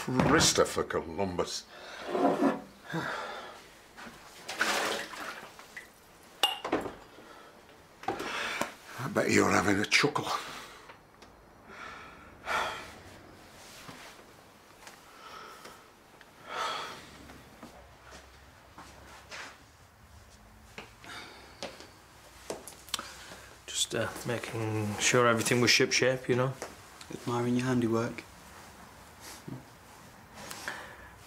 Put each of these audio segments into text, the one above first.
Christopher Columbus. I bet you're having a chuckle. Just making sure everything was shipshape, you know. Admiring your handiwork.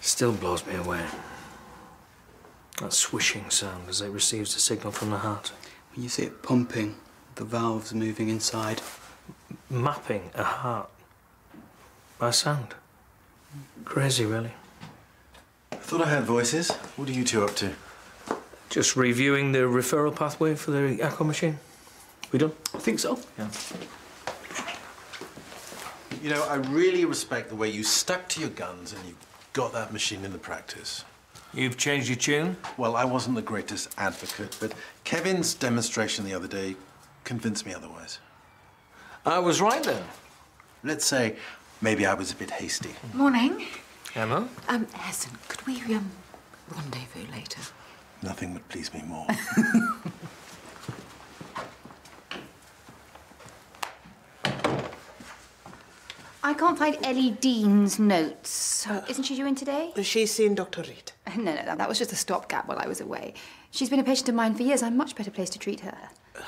Still blows me away. That swishing sound as it receives a signal from the heart. When you see it pumping, the valves moving inside. Mapping a heart by sound. Crazy, really. I thought I heard voices. What are you two up to? Just reviewing the referral pathway for the echo machine. We done? I think so. Yeah. You know, I really respect the way you stuck to your guns and you got that machine into practice. You've changed your tune? Well, I wasn't the greatest advocate, but Kevin's demonstration the other day convinced me otherwise. I was right then. Let's say maybe I was a bit hasty. Morning. Emma? Heston, could we rendezvous later? Nothing would please me more. I can't find Ellie Dean's notes. Isn't she due in today? She's seen Dr. Reed. No, that was just a stopgap while I was away. She's been a patient of mine for years. I'm much better placed to treat her.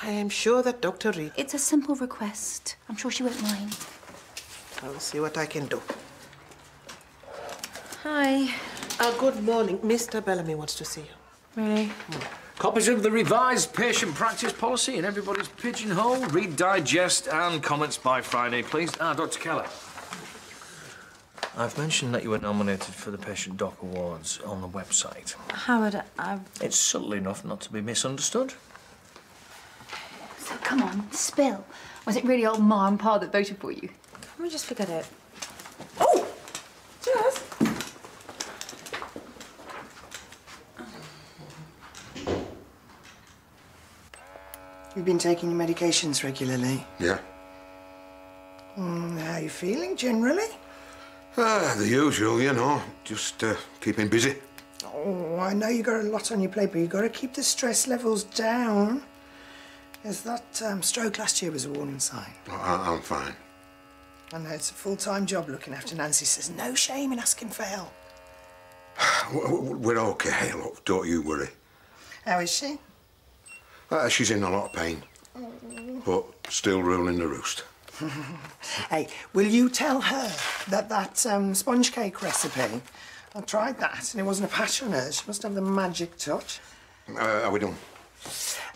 I am sure that Dr. Reed... It's a simple request. I'm sure she won't mind. I'll see what I can do. Hi. Good morning. Mr. Bellamy wants to see you. Really? Copies of the revised patient practice policy in everybody's pigeonhole. Read, digest, and comments by Friday, please. Dr. Keller. I've mentioned that you were nominated for the Patient Doc Awards on the website. Howard, It's subtle enough not to be misunderstood. So come on, spill. Was it really old Ma and Pa that voted for you? Let me just forget it. Oh! Cheers! You've been taking your medications regularly? Yeah. How are you feeling, generally? The usual, you know. Just keeping busy. Oh, I know you got a lot on your plate, but you've got to keep the stress levels down. Yes, that stroke last year was a warning sign. I'm fine. I know it's a full-time job looking after Nancy. Says no shame in asking for help. We're okay, look, don't you worry. How is she? She's in a lot of pain, but still ruling the roost. Hey, will you tell her that sponge cake recipe? I tried that, and it wasn't a patch on her. She must have the magic touch. Are we done?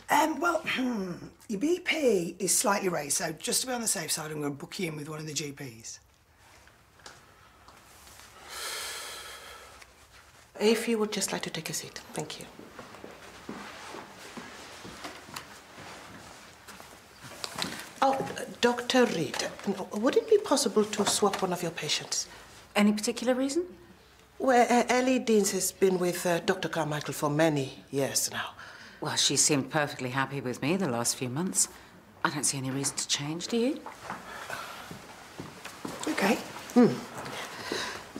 Well, your BP is slightly raised, so just to be on the safe side, I'm going to book you in with one of the GPs. If you would just like to take a seat. Thank you. Oh, Dr. Reed, would it be possible to swap one of your patients? Any particular reason? Well, Ellie Deans has been with Dr. Carmichael for many years now. Well, she seemed perfectly happy with me the last few months. I don't see any reason to change, do you? OK.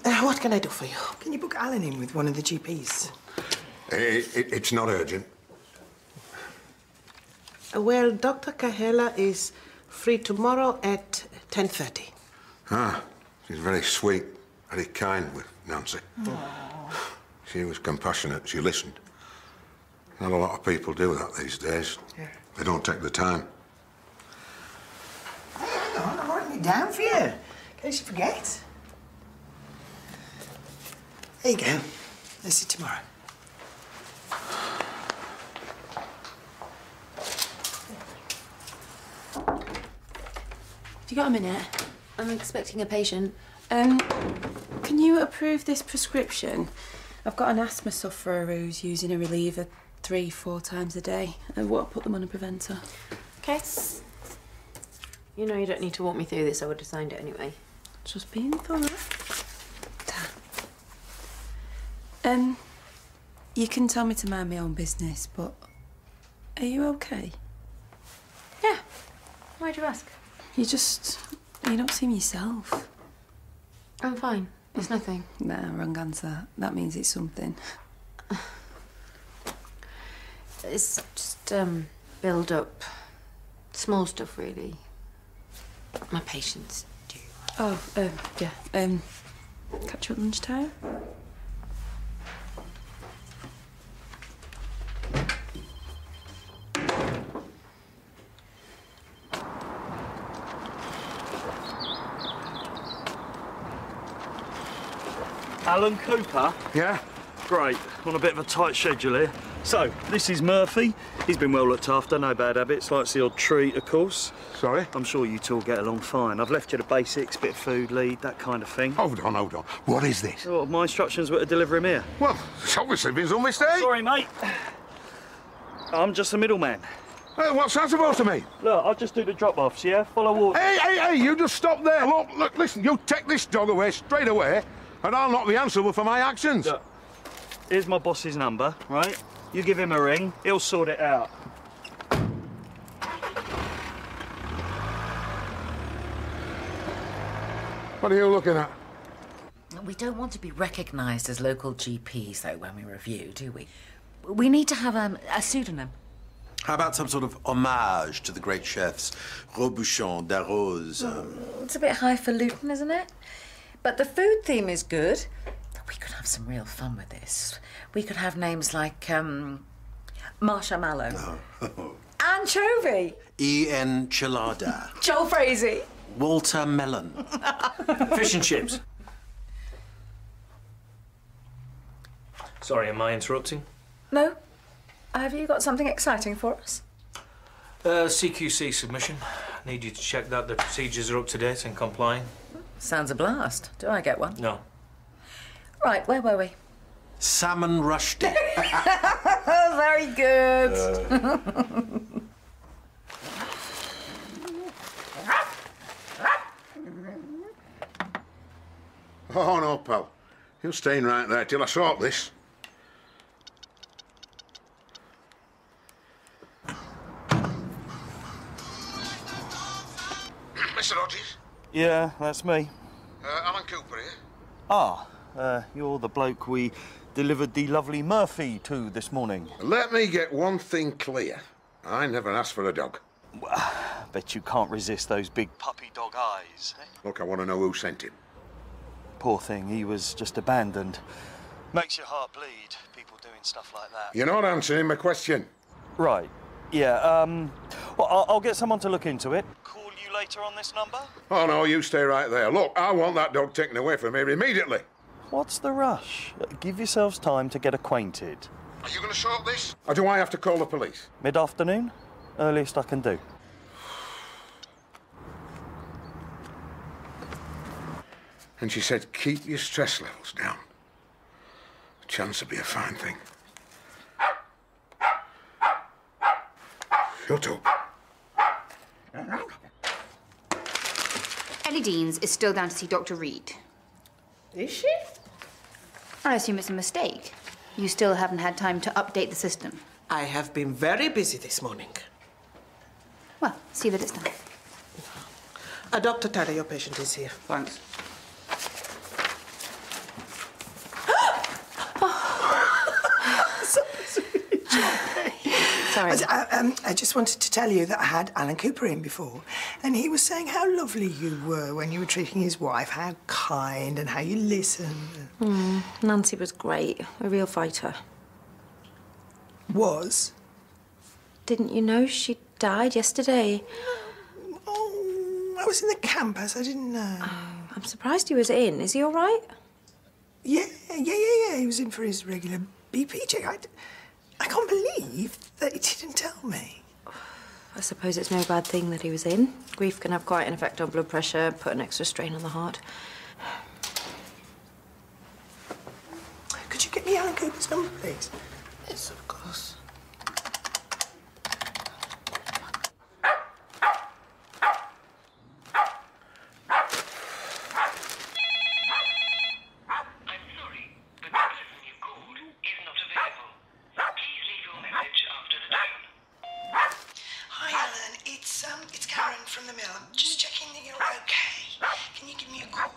What can I do for you? Can you book Alan in with one of the GPs? It's not urgent. Well, Dr. Kahela is free tomorrow at 10:30. She's very sweet, very kind with Nancy. Aww. She was compassionate, she listened. Not a lot of people do that these days. Yeah. They don't take the time. Hang on, I'm writing it down for you, in case you forget. There you go. Let's see tomorrow. Have you got a minute? I'm expecting a patient. Can you approve this prescription? I've got an asthma sufferer who's using a reliever 3-4 times a day. I want to put them on a preventer. Okay. You know you don't need to walk me through this. I would have signed it anyway. Just being thorough. You can tell me to mind my own business, but are you okay? Yeah. Why'd you ask? You don't seem yourself. I'm fine. It's nothing. Nah, wrong answer. That means it's something. It's just, build up. Small stuff, really. My patients do. Oh, yeah. Catch you at lunchtime? Alan Cooper? Yeah? Great. On a bit of a tight schedule here. So, this is Murphy. He's been well looked after, no bad habits, likes the odd treat, of course. Sorry? I'm sure you two will get along fine. I've left you the basics, bit of food, lead, that kind of thing. Hold on. What is this? Oh, my instructions were to deliver him here. Well, it's obviously been some mistake. Sorry, mate. I'm just a middleman. What's that supposed to mean? Look, I'll just do the drop-offs, yeah? Follow water. Hey, you just stop there. Look, listen, you take this dog away straight away, and I'll not be answerable for my actions. Look, here's my boss's number, right? You give him a ring, he'll sort it out. What are you looking at? We don't want to be recognised as local GPs, though, when we review, do we? We need to have a pseudonym. How about some sort of homage to the great chefs? Robuchon, Darroze... It's a bit highfalutin, isn't it? But the food theme is good. We could have some real fun with this. We could have names like, Marshmallow. Oh. Anchovy. E.N. Chilada. Joel Frazee. Walter Mellon. Fish and chips. Sorry, am I interrupting? No. Have you got something exciting for us? CQC submission. Need you to check that the procedures are up to date and complying. Sounds a blast. Do I get one? No. Right, where were we? Salmon Rushdie. Oh, very good. Oh, no, pal. You're staying right there till I sort this. Mr. Hodges? Yeah, that's me. Alan Cooper here. Ah, you're the bloke we delivered the lovely Murphy to this morning. Let me get one thing clear. I never asked for a dog. Bet you can't resist those big puppy dog eyes. Eh? Look, I want to know who sent him. Poor thing, he was just abandoned. Makes your heart bleed, people doing stuff like that. You're not answering my question. Right, yeah, well, I'll get someone to look into it. Call you later on this number? Oh, no, you stay right there. Look, I want that dog taken away from here immediately. What's the rush? Give yourselves time to get acquainted. Are you going to sort this? Or do I have to call the police? Mid-afternoon? Earliest I can do. And she said, keep your stress levels down. A chance would be a fine thing. Shut up. Ellie Deans is still down to see Dr. Reed. Is she? I assume it's a mistake. You still haven't had time to update the system. I have been very busy this morning. Well, see that it's done. Dr. Tada, your patient is here. Thanks. Sorry. I just wanted to tell you that I had Alan Cooper in before, and he was saying how lovely you were when you were treating his wife, how kind and how you listened. Nancy was great, a real fighter. Was? Didn't you know she died yesterday? Oh, I was in the campus, I didn't know. I'm surprised he was in. Is he all right? Yeah. He was in for his regular BP check. I can't believe that he didn't tell me. I suppose it's no bad thing that he was in. Grief can have quite an effect on blood pressure, put an extra strain on the heart. Could you get me Alan Cooper's number, please? Yes, of course. Hi, Alan. It's Karen from the mill. I'm just checking that you're okay. Can you give me a call?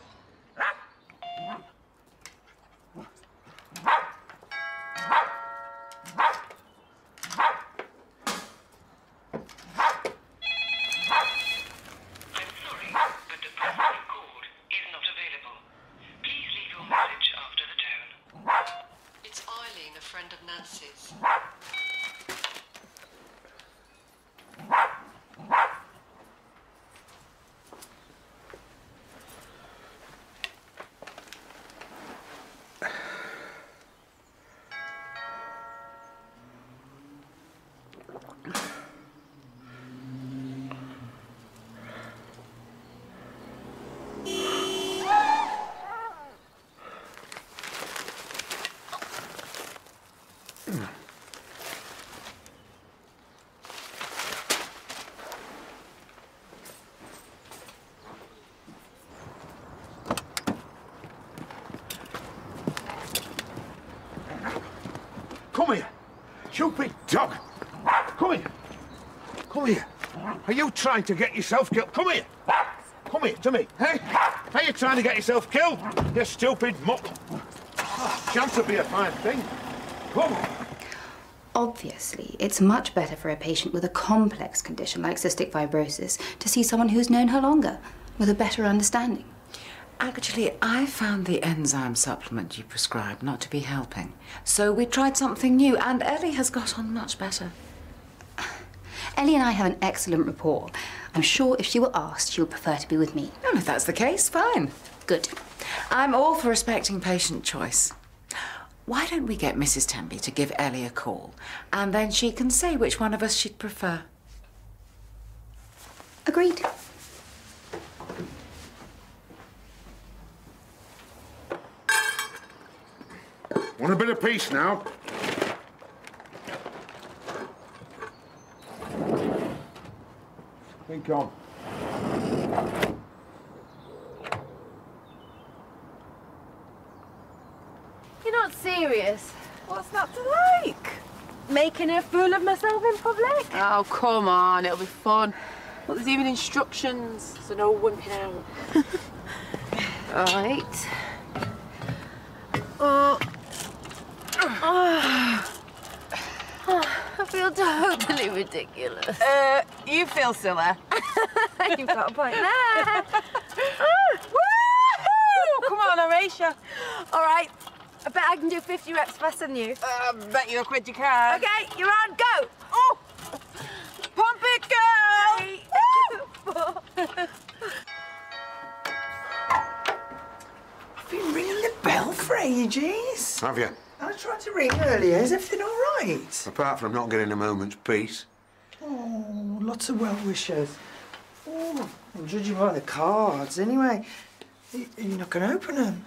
Come here. Stupid dog. Come here. Come here. Are you trying to get yourself killed? Come here. Come here, to me. Hey? Are you trying to get yourself killed? You stupid mutt. Chance would be a fine thing. Come on. Obviously, it's much better for a patient with a complex condition like cystic fibrosis to see someone who's known her longer, with a better understanding. Actually, I found the enzyme supplement you prescribed not to be helping. So we tried something new, and Ellie has got on much better. Ellie and I have an excellent rapport. I'm sure if she were asked, she would prefer to be with me. Well, if that's the case, fine. Good. I'm all for respecting patient choice. Why don't we get Mrs. Tenby to give Ellie a call, and then she can say which one of us she'd prefer. Agreed. Want a bit of peace now? Think on. You're not serious? What's not to like? Making a fool of myself in public? Oh, come on, it'll be fun. Well, there's even instructions, so no wimping out. Right. I feel totally ridiculous. You feel silly. You've got a point there. Woo! Come on, Horatia. All right. I bet I can do 50 reps faster than you. Bet you a quid you can. Okay, you're on, go! Oh! Pump it, girl! I've been ringing the bell for ages. Have you? I tried to ring earlier. Is everything all right? Apart from not getting a moment's peace. Oh, lots of well-wishers. Oh, I'm judging by the cards. Anyway, you're not going to open them?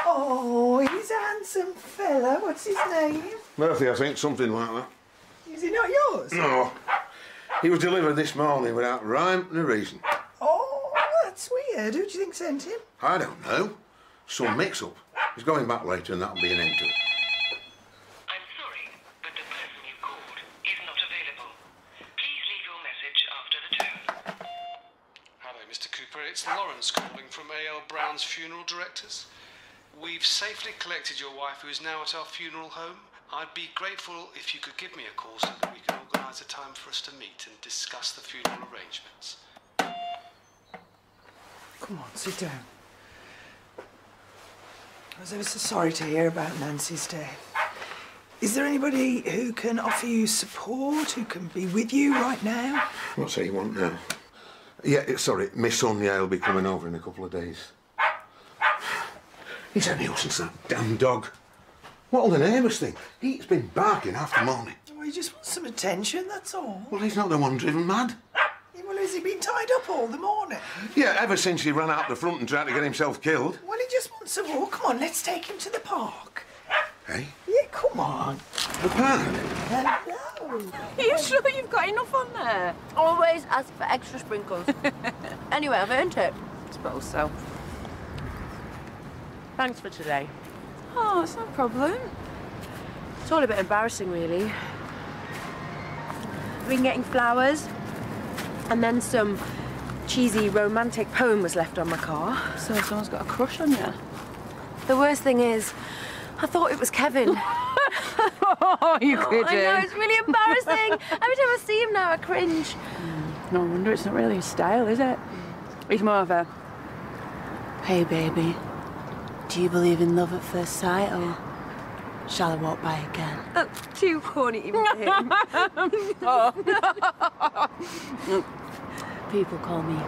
Oh, he's a handsome fella. What's his name? Murphy, I think, something like that. Is he not yours? No. He was delivered this morning without rhyme or reason. Oh, that's weird. Who do you think sent him? I don't know. Some mix-up. He's going back later and that'll be an end to it. I'm sorry, but the person you called is not available. Please leave your message after the tone. Hello, Mr. Cooper. It's Lawrence calling from A.L. Brown's Funeral Directors. We've safely collected your wife, who is now at our funeral home. I'd be grateful if you could give me a call so that we can organise a time for us to meet and discuss the funeral arrangements. Come on, sit down. I was ever so sorry to hear about Nancy's death. Is there anybody who can offer you support, who can be with you right now? What's he want now? Yeah, sorry, Miss Sonia will be coming over in a couple of days. He's a nuisance, that damn dog. What'll the neighbours think? He's been barking half the morning. Well, he just wants some attention, that's all. Well, he's not the one driven mad. Yeah, well, has he been tied up all the morning? Yeah, ever since he ran out the front and tried to get himself killed. Well, he just wants a walk. Come on, let's take him to the park. Hey? Yeah, come on. The park? Hello. Are you sure you've got enough on there? Always ask for extra sprinkles. Anyway, I've earned it. I suppose so. Thanks for today. Oh, it's no problem. It's all a bit embarrassing, really. I've been getting flowers, and then some cheesy romantic poem was left on my car. So someone's got a crush on you? The worst thing is, I thought it was Kevin. Oh, you kidding? I know, it's really embarrassing. Every time I see him now, I cringe. No wonder it's not really his style, is it? He's more of a, hey, baby, do you believe in love at first sight, or shall I walk by again? That's too corny even for him. People call me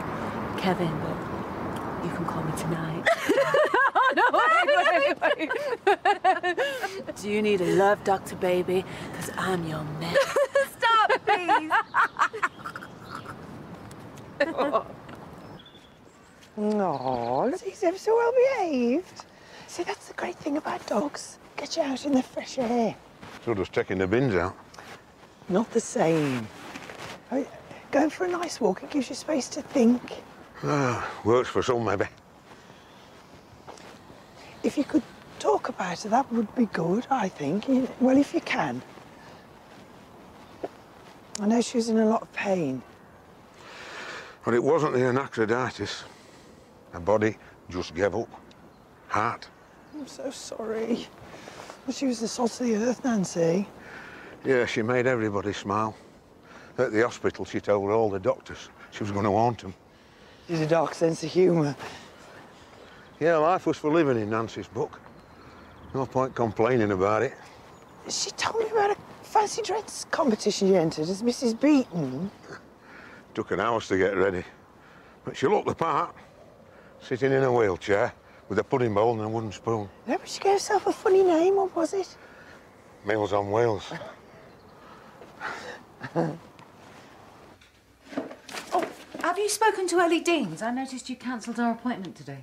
Kevin, but you can call me tonight. No, wait. Do you need a love doctor, baby? Because I'm your man. Stop, please. No, he's ever so well behaved. See, that's the great thing about dogs. Get you out in the fresh air. So just taking the bins out. Not the same. I mean, going for a nice walk, it gives you space to think. Works for some, maybe. If you could talk about it, that would be good, I think. Well, if you can. I know she was in a lot of pain. But it wasn't the anacriditis. Her body just gave up. Heart. I'm so sorry. Well, she was the salt of the earth, Nancy. Yeah, she made everybody smile. At the hospital, she told all the doctors she was going to haunt them. She's a dark sense of humour. Yeah, life was for living in Nancy's book. No point complaining about it. She told me about a fancy dress competition she entered as Mrs. Beaton. Took an hour to get ready. But she looked the part, sitting in a wheelchair with a pudding bowl and a wooden spoon. No, but she gave herself a funny name, what was it? Meals on Wheels. Oh, have you spoken to Ellie Deans? I noticed you cancelled our appointment today.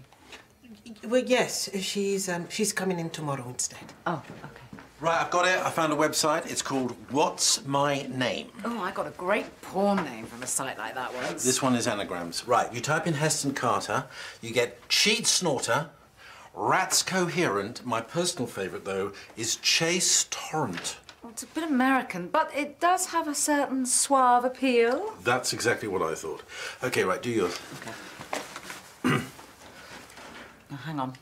Well, yes, she's coming in tomorrow instead. Oh, okay. Right, I've got it. I found a website. It's called What's My Name? Oh, I got a great porn name from a site like that once. This one is anagrams. Right, you type in Heston Carter, you get Cheat Snorter, Rats Coherent. My personal favourite, though, is Chase Torrent. Well, it's a bit American, but it does have a certain suave appeal. That's exactly what I thought. OK, right, do yours. OK. Now, hang on.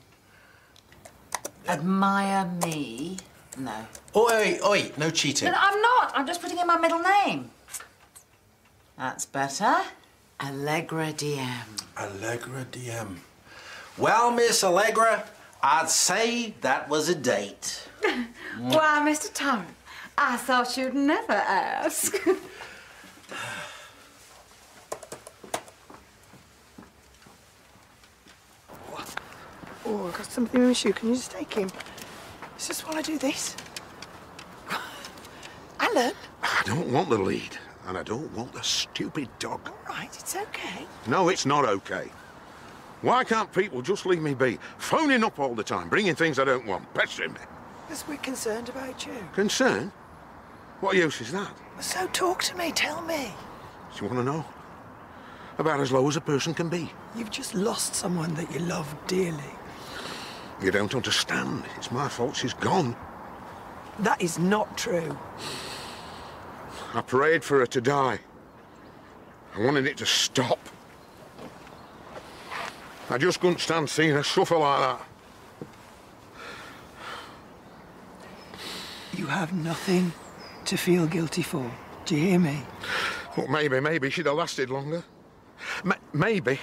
Admire me. No. Oi, no cheating. No, I'm not. I'm just putting in my middle name. That's better. Allegra DM. Allegra DM. Well, Miss Allegra, I'd say that was a date. Why, Mr. Torrent, I thought you'd never ask. Oh, I've got something in my shoe. Can you just take him? It's just while I do this. Alan? I don't want the lead, and I don't want the stupid dog. All right, it's okay. No, it's not okay. Why can't people just leave me be? Phoning up all the time, bringing things I don't want, pestering me. Because we're concerned about you. Concern? What use is that? So talk to me, tell me. Do you want to know? About as low as a person can be. You've just lost someone that you love dearly. You don't understand. It's my fault she's gone. That is not true. I prayed for her to die. I wanted it to stop. I just couldn't stand seeing her suffer like that. You have nothing to feel guilty for. Do you hear me? Well, maybe she'd have lasted longer. Maybe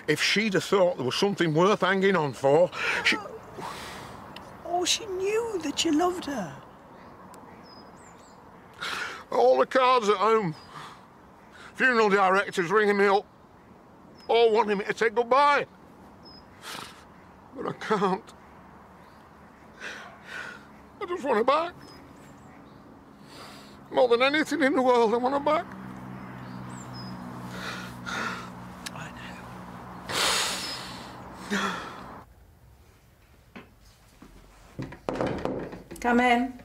if she'd have thought there was something worth hanging on for, she... Oh, she knew that you loved her. All the cards at home. Funeral directors ringing me up. All wanting me to say goodbye. But I can't. I just want her back. More than anything in the world, I want her back. Come in.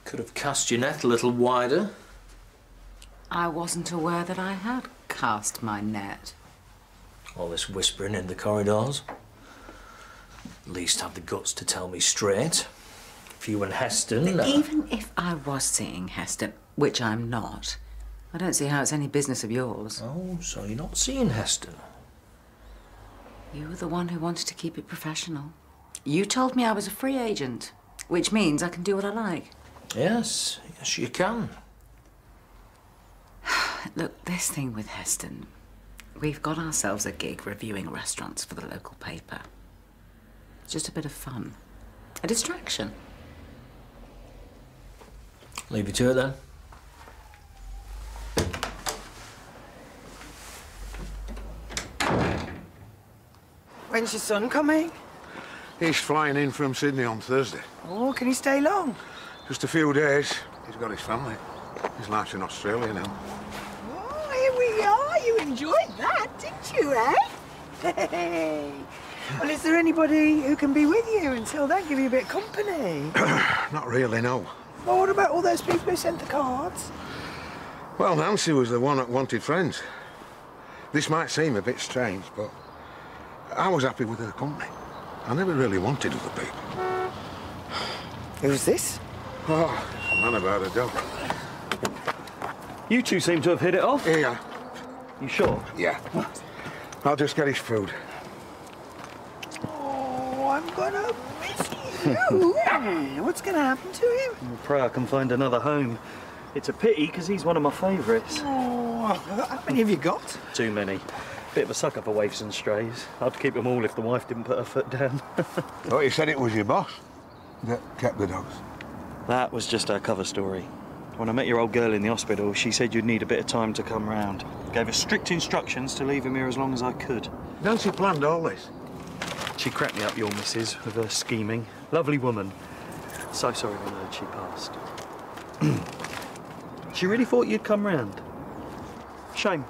Could have cast your net a little wider. I wasn't aware that I had cast my net. All this whispering in the corridors. At least have the guts to tell me straight. If you and Heston... Even if I was seeing Heston, which I'm not, I don't see how it's any business of yours. Oh, so you're not seeing Heston? You were the one who wanted to keep it professional. You told me I was a free agent, which means I can do what I like. Yes, you can. Look, this thing with Heston, we've got ourselves a gig reviewing restaurants for the local paper. It's just a bit of fun. A distraction. Leave you to it, then. When's your son coming? He's flying in from Sydney on Thursday. Oh, can he stay long? Just a few days. He's got his family. His life's in Australia now. Oh, here we are. You enjoyed that, didn't you, eh? Hey. Well, is there anybody who can be with you until then? Give you a bit of company? Not really, no. Well, what about all those people who sent the cards? Well, Nancy was the one that wanted friends. This might seem a bit strange, but I was happy with her company. I never really wanted other people. Who's this? Oh, man about a dog. You two seem to have hit it off. Here. You sure? Yeah. I'll just get his food. Oh, I'm gonna miss you. What's gonna happen to him? I pray I can find another home. It's a pity, because he's one of my favourites. Oh, how many have you got? Too many. Bit of a sucker for waifs and strays. I'd keep them all if the wife didn't put her foot down. Thought you said it was your boss that kept the dogs. That was just her cover story. When I met your old girl in the hospital, she said you'd need a bit of time to come round. Gave us strict instructions to leave him here as long as I could. Nancy planned all this. She cracked me up, your missus, with her scheming. Lovely woman. So sorry when I heard she passed. She really thought you'd come round. Shame.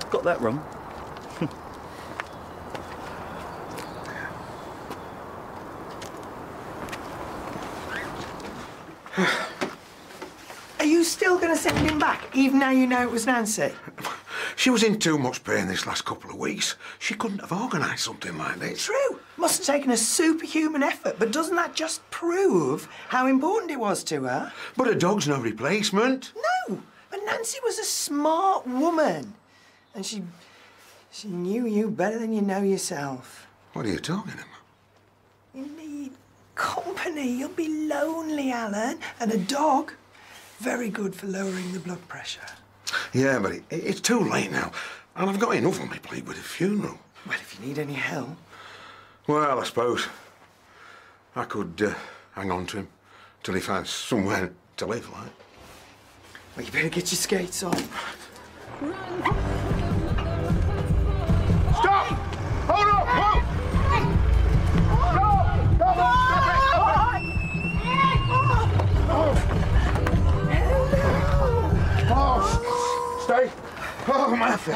Got that wrong. Are you still going to send him back, even now you know it was Nancy? She was in too much pain this last couple of weeks. She couldn't have organised something like this. True. Must have taken a superhuman effort, but doesn't that just prove how important it was to her? But a dog's no replacement. No, but Nancy was a smart woman. And she knew you better than you know yourself. What are you talking about? You need company. You'll be lonely, Alan. And a dog, very good for lowering the blood pressure. Yeah, but it's too late now. And I've got enough on my plate with a funeral. Well, if you need any help. Well, I suppose I could hang on to him till he finds somewhere to live, like. Well, you better get your skates on. Stop! Hold up! Whoa! Stop! Oh, stay. Oh, Matthew.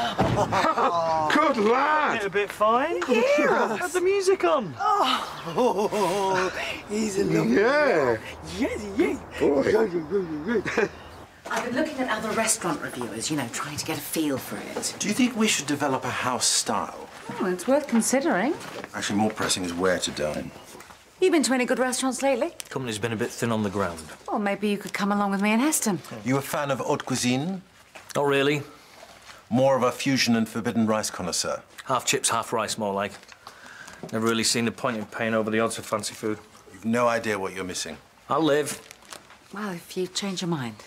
Good lad. A bit fine. Yeah. Had the music on. Oh, he's a lovely Yeah. Yes. Boy. I've been looking at other restaurant reviewers, you know, trying to get a feel for it. Do you think we should develop a house style? Well, it's worth considering. Actually, more pressing is where to dine. You been to any good restaurants lately? Company's been a bit thin on the ground. Well, maybe you could come along with me and Heston. You a fan of haute cuisine? Not really. More of a fusion and forbidden rice connoisseur? Half chips, half rice, more like. Never really seen the point in paying over the odds of fancy food. You've no idea what you're missing. I'll live. Well, if you change your mind.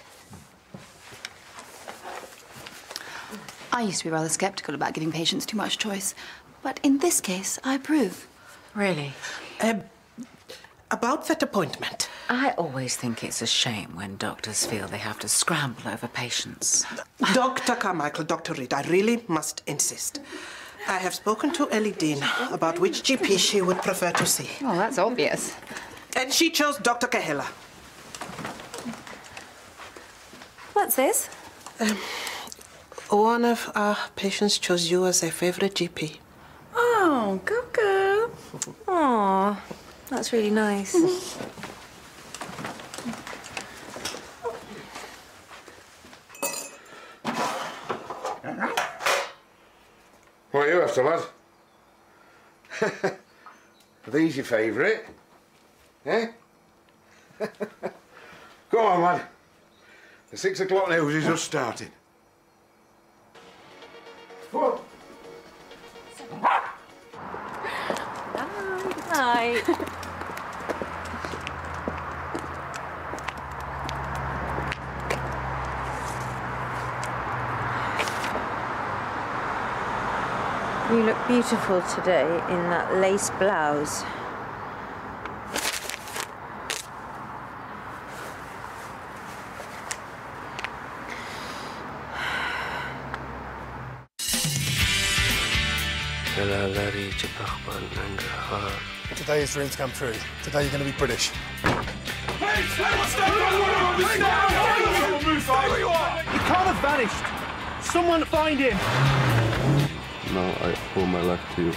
I used to be rather sceptical about giving patients too much choice, but in this case, I approve. Really? About that appointment. I always think it's a shame when doctors feel they have to scramble over patients. Dr. Carmichael, Dr. Reed, I really must insist. I have spoken to Ellie Dean about which GP she would prefer to see. Well, that's obvious. And she chose Dr. Kahela. What's this? One of our patients chose you as their favourite GP. Oh, go girl. Aw, that's really nice. What are you after, lad? Are these your favourite? Eh? Go on, lad. The 6 o'clock news is just starting. What? Hi. You look beautiful today in that lace blouse. Today's dreams come true. Today you're going to be British. Hey, stay where you are! He can't have vanished. Someone find him. Now I owe my life to you.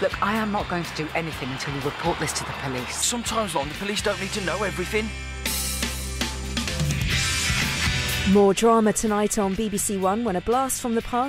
Look, I am not going to do anything until you report this to the police. Sometimes, Ron, the police don't need to know everything. More drama tonight on BBC1 when a blast from the past